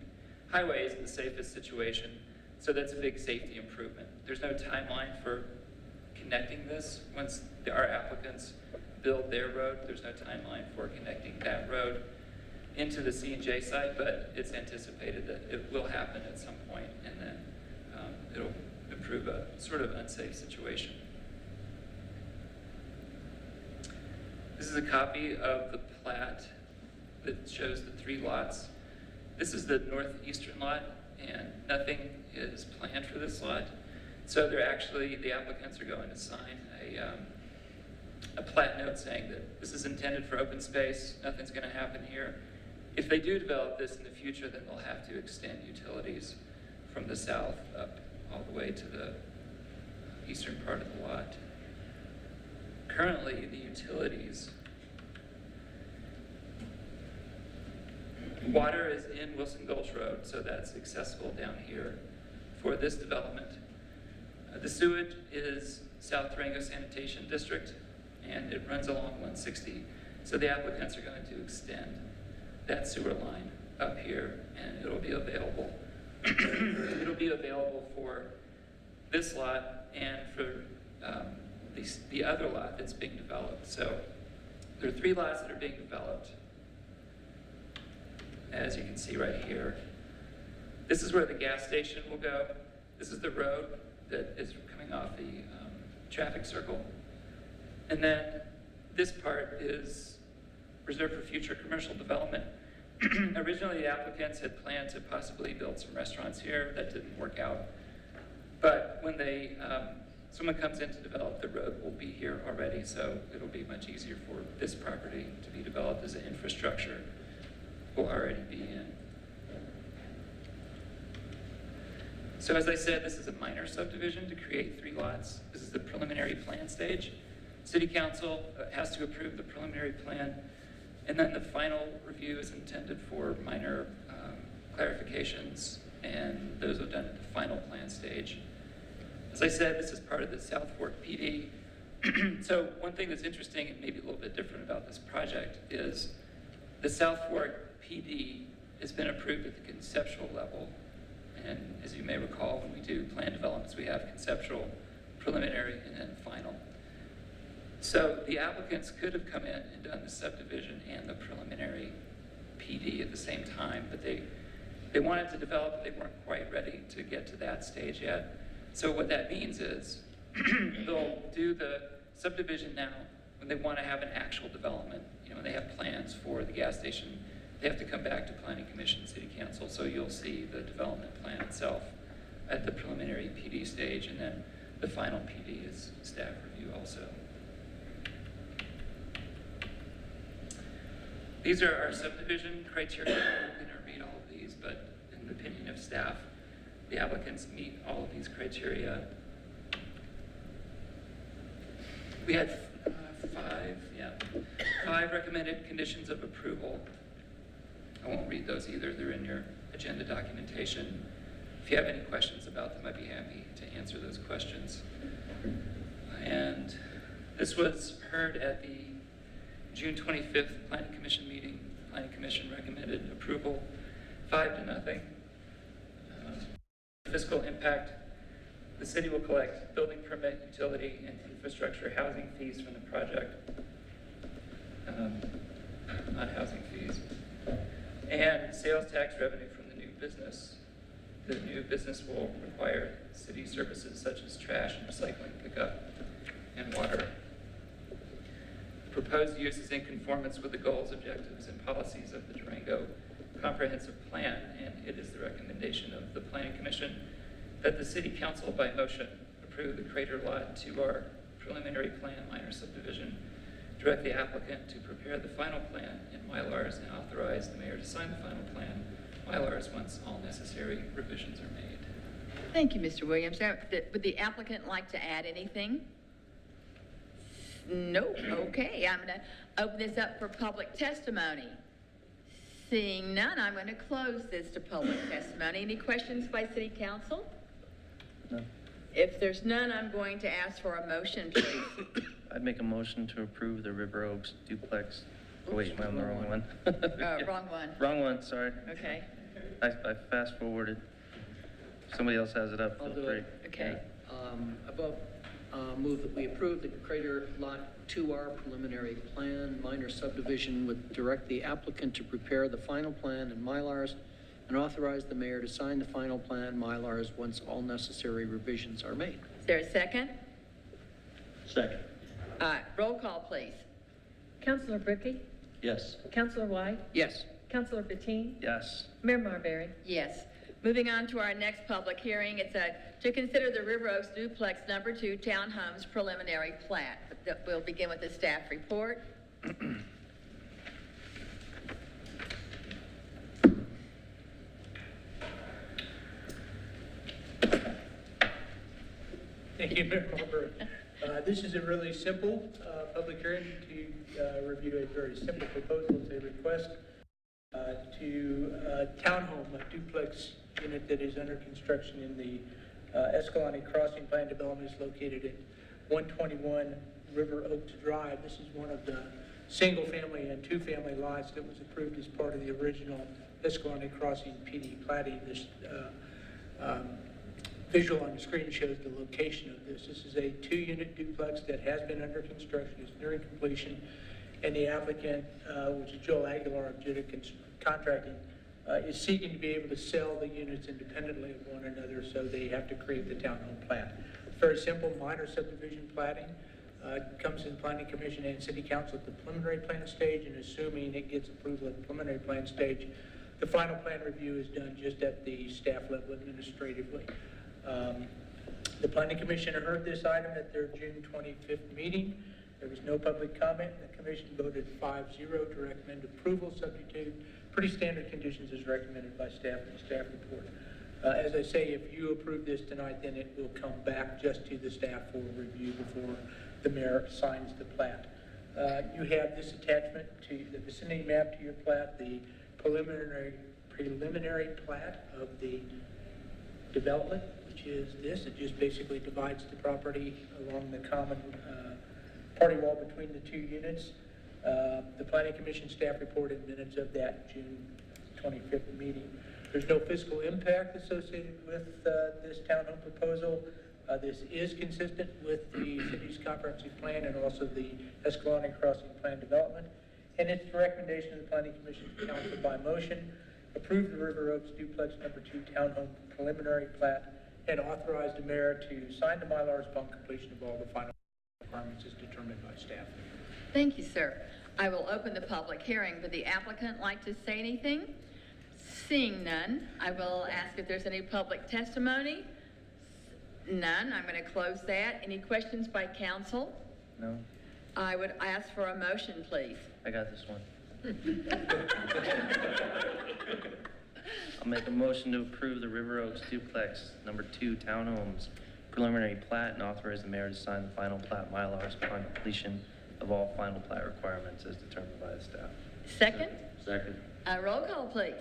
highway isn't the safest situation. So that's a big safety improvement. There's no timeline for connecting this. Once our applicants build their road, there's no timeline for connecting that road into the C&J site, but it's anticipated that it will happen at some point, and then it'll improve a sort of unsafe situation. is a copy of the plat that shows the 3 lots. This is the northeastern lot, and nothing is planned for this lot. So they're actually, the applicants are going to sign a plat note saying that this is intended for open space, nothing's gonna happen here. If they do develop this in the future, then they'll have to extend utilities from the south up all the way to the eastern part of the lot. Currently, the utilities, water is in Wilson Gulch Road, so that's accessible down here for this development. The sewage is South Durango Sanitation District, and it runs along 160. So the applicants are going to extend that sewer line up here, and it'll be available. It'll be available for this lot and for the other lot that's being developed. So there are 3 lots that are being developed, as you can see right here. This is where the gas station will go. This is the road that is coming off the traffic circle. And then this part is reserved for future commercial development. Originally, the applicants had planned to possibly build some restaurants here. That didn't work out. But when someone comes in to develop, the road will be here already, so it'll be much easier for this property to be developed as an infrastructure will already be in. So as I said, this is a minor subdivision to create 3 lots. This is the preliminary plan stage. City Council has to approve the preliminary plan, and then the final review is intended for minor clarifications, and those are done at the final plan stage. As I said, this is part of the South Fork PD. So one thing that's interesting and maybe a little bit different about this project is the South Fork PD has been approved at the conceptual level. And as you may recall, when we do plan developments, we have conceptual, preliminary, and then final. So the applicants could have come in and done the subdivision and the preliminary PD at the same time, but they wanted to develop, but they weren't quite ready to get to that stage yet. So what that means is they'll do the subdivision now when they want to have an actual development. When they have plans for the gas station, they have to come back to Planning Commission, City Council. So you'll see the development plan itself at the preliminary PD stage, and then the final PD is staff review also. These are our subdivision criteria. I'm going to read all of these, but in the opinion of staff, the applicants meet all of these criteria. We had 5 recommended conditions of approval. I won't read those either. They're in your agenda documentation. If you have any questions about them, I'd be happy to answer those questions. And this was heard at the June 25th Planning Commission meeting. Planning Commission recommended approval 5-0. Fiscal impact: the city will collect building permit, utility, and infrastructure housing fees from the project. Not housing fees. And sales tax revenue from the new business. The new business will require city services such as trash and recycling pickup and water. The proposed use is in conformance with the goals, objectives, and policies of the Durango Comprehensive Plan, and it is the recommendation of the Planning Commission that the City Council by motion approve the Crater Lot 2R preliminary plan minor subdivision, direct the applicant to prepare the final plan in Mylars, and authorize the mayor to sign the final plan Mylars once all necessary revisions are made. Thank you, Mr. Williams. Now, would the applicant like to add anything? No. Okay, I'm going to open this up for public testimony. Seeing none, I'm going to close this to public testimony. Any questions by City Council? No. If there's none, I'm going to ask for a motion, please. I'd make a motion to approve the River Oaks duplex. Oh, wait, I'm on the wrong one. Wrong one. Wrong one, sorry. Okay, I fast forwarded. If somebody else has it up, I'll feel do free. it. okay. Above, move that we approve the Crater Lot 2R preliminary plan, minor subdivision, with direct the applicant to prepare the final plan in Mylars, and authorize the mayor to sign the final plan Mylars once all necessary revisions are made. Is there a second? Second. Roll call, please. Counselor Bricky? Yes. Counselor White? Yes. Counselor Bettine? Yes. Mayor Marbury? Yes. Moving on to our next public hearing, it's to consider the River Oaks Duplex Number 2 Townhomes Preliminary Plat. We'll begin with the staff report. Thank you, Mayor Marbury. This is a really simple public hearing to review a very simple proposal. It's a request to townhome, a duplex unit that is under construction in the Escalante Crossing Plan Development is located at 121 River Oaks Drive. This is one of the single-family and two-family lots that was approved as part of the original Escalante Crossing PD plating. This visual on the screen shows the location of this. This is a two-unit duplex that has been under construction, is nearing completion, and the applicant, which is Joel Aguilar of Judith Contracting, is seeking to be able to sell the units independently of one another, so they have to create the townhome plat. It's very simple, minor subdivision platting. Comes in Planning Commission and City Council at the preliminary plan stage, and assuming it gets approval at the preliminary plan stage, the final plan review is done just at the staff level administratively. The Planning Commission heard this item at their June 25th meeting. There was no public comment. The Commission voted 5-0 to recommend approval, subject to pretty standard conditions as recommended by staff in the staff report. As I say, if you approve this tonight, then it will come back just to the staff for review before the mayor signs the plat. You have this attachment to the vicinity map to your plat, the preliminary plat of the development, which is this. It just basically divides the property along the common party wall between the two units. The Planning Commission staff reported minutes of that June 25th meeting. There's no fiscal impact associated with this townhome proposal. This is consistent with the city's comprehensive plan and also the Escalante Crossing Plan development. And it's the recommendation of the Planning Commission to council by motion, approve the River Oaks Duplex Number 2 Townhome Preliminary Plat, and authorize the mayor to sign the Mylars upon completion of all the final requirements as determined by staff. Thank you, sir. I will open the public hearing. Would the applicant like to say anything? Seeing none, I will ask if there's any public testimony. None. I'm going to close that. Any questions by council? No? I would ask for a motion, please. I got this one. I'll make a motion to approve the River Oaks Duplex Number 2 Townhomes Preliminary Plat and authorize the mayor to sign the final plat Mylars upon completion of all final plat requirements as determined by the staff. Second? Second. Roll call, please.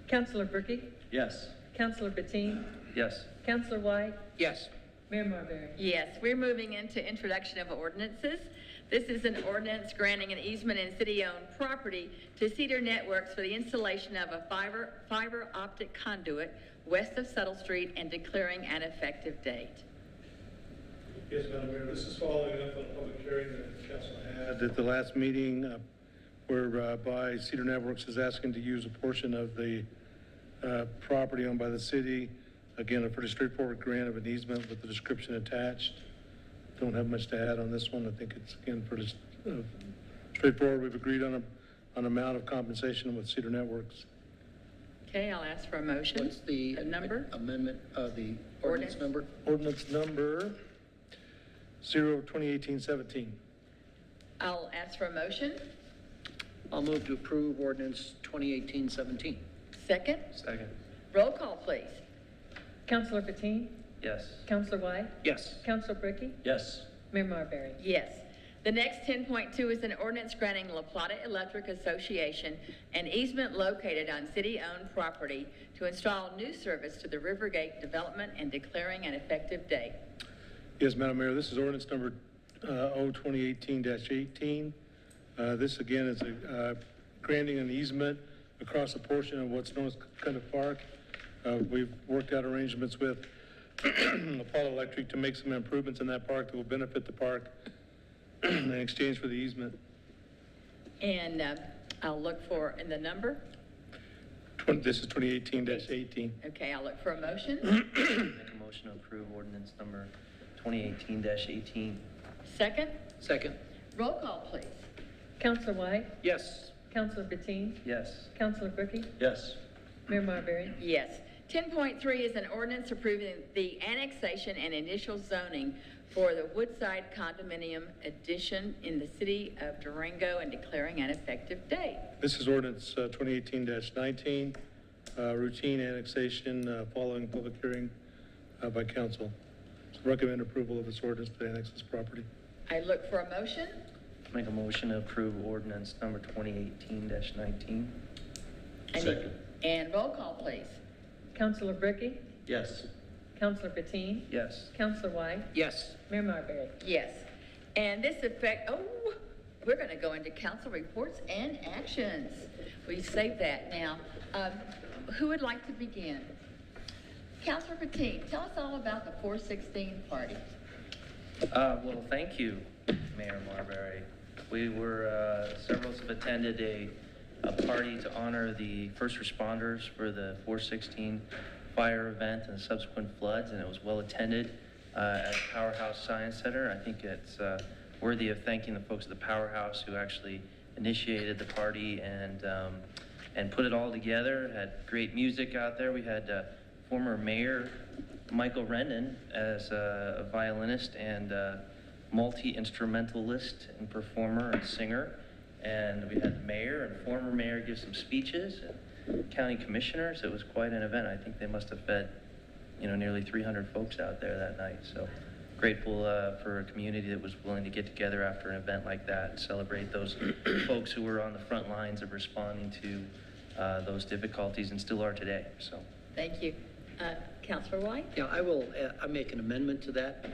Counselor Bricky? Yes. Counselor Bettine? Yes. Counselor White? Yes. Mayor Marbury? Yes, we're moving into introduction of ordinances. This is an ordinance granting an easement in city-owned property to Cedar Networks for the installation of a fiber optic conduit west of Settle Street and declaring an effective date. Yes, Madam Mayor, this is following up on a public hearing that the council had at the last meeting whereby Cedar Networks is asking to use a portion of the property owned by the city. Again, a pretty straightforward grant of an easement with the description attached. Don't have much to add on this one. I think it's, again, pretty straightforward. We've agreed on an amount of compensation with Cedar Networks. Okay, I'll ask for a motion. What's the number? amendment of the ordinance number? Ordinance number 0-2018-17. I'll ask for a motion. I'll move to approve ordinance 2018-17. Second. Second. Roll call, please. Counselor Bettine? Yes. Counselor White? Yes. Counselor Bricky? Yes. Mayor Marbury? Yes. The next 10.2 is an ordinance granting La Plata Electric Association an easement located on city-owned property to install new service to the Rivergate development and declaring an effective date. Yes, Madam Mayor, this is ordinance number 2018-18. This again is granting an easement across a portion of what's known as Cundiff Park. We've worked out arrangements with Apollo Electric to make some improvements in that park that will benefit the park in exchange for the easement. And I'll look for, in the number? This is 2018-18. Okay, I'll look for a motion. Make a motion to approve ordinance number 2018-18. Second. Second. Roll call, please. Counselor White? Yes. Counselor Bettine? Yes. Counselor Brookie? Yes. Mayor Marbury? Yes. 10.3 is an ordinance approving the annexation and initial zoning for the Woodside Condominium Addition in the city of Durango and declaring an effective date. This is ordinance 2018-19, routine annexation following public hearing by council. Recommend approval of this ordinance to annex this property. I look for a motion. Make a motion to approve ordinance number 2018-19. Second. And roll call, please. Counselor Brookie? Yes. Counselor Bettine? Yes. Counselor White? Yes. Mayor Marbury? Yes. And this we're going to go into council reports and actions. We saved that now. Who would like to begin? Counselor Bettine, tell us all about the 416 party. Well, thank you, Mayor Marbury. We were, several of us have attended a party to honor the first responders for the 416 fire event and subsequent floods, and it was well attended at Powerhouse Science Center. I think it's worthy of thanking the folks at the Powerhouse who actually initiated the party and put it all together. Had great music out there. We had former Mayor Michael Rendon as a violinist and multi-instrumentalist and performer and singer. And we had the mayor and former mayor give some speeches and county commissioners. It was quite an event. I think they must have fed, nearly 300 folks out there that night. So grateful for a community that was willing to get together after an event like that and celebrate those folks who were on the front lines of responding to those difficulties and still are today. So. Thank you. Counselor White? Yeah, I will make an amendment to that.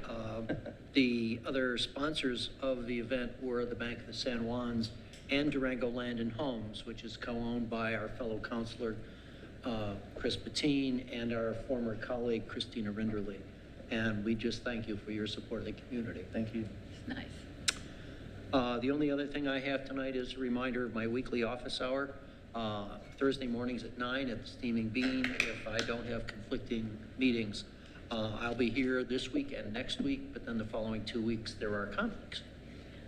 The other sponsors of the event were the Bank of the San Juans and Durango Land and Homes, which is co-owned by our fellow councilor, Chris Bettine, and our former colleague, Christina Rinderly. And we just thank you for your support of the community. Thank you. It's nice. The only other thing I have tonight is a reminder of my weekly office hour. Thursday mornings at 9 at the Steaming Bean. If I don't have conflicting meetings, I'll be here this week and next week, but then the following 2 weeks there are conflicts.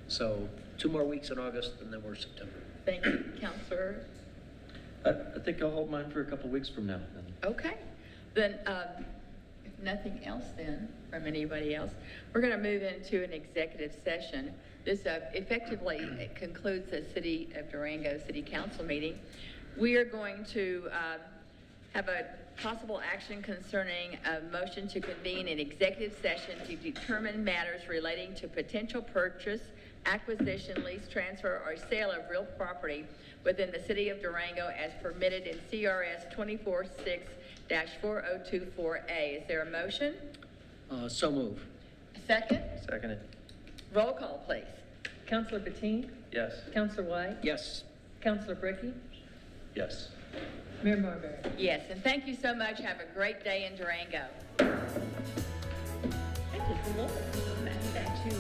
So 2 more weeks in August and then we're September. Thank you, Counselor. I think I'll hold mine for a couple weeks from now. Okay. Then, if nothing else then from anybody else, we're going to move into an executive session. This effectively concludes the City of Durango City Council meeting. We are going to have a possible action concerning a motion to convene an executive session to determine matters relating to potential purchase, acquisition, lease, transfer, or sale of real property within the City of Durango as permitted in CRS 246-4024A. Is there a motion? So move. Second? Seconded. Roll call, please. Counselor Bettine? Yes. Counselor White? Yes. Counselor Brookie? Yes. Mayor Marbury? Yes, and thank you so much. Have a great day in Durango. I just love it. That too.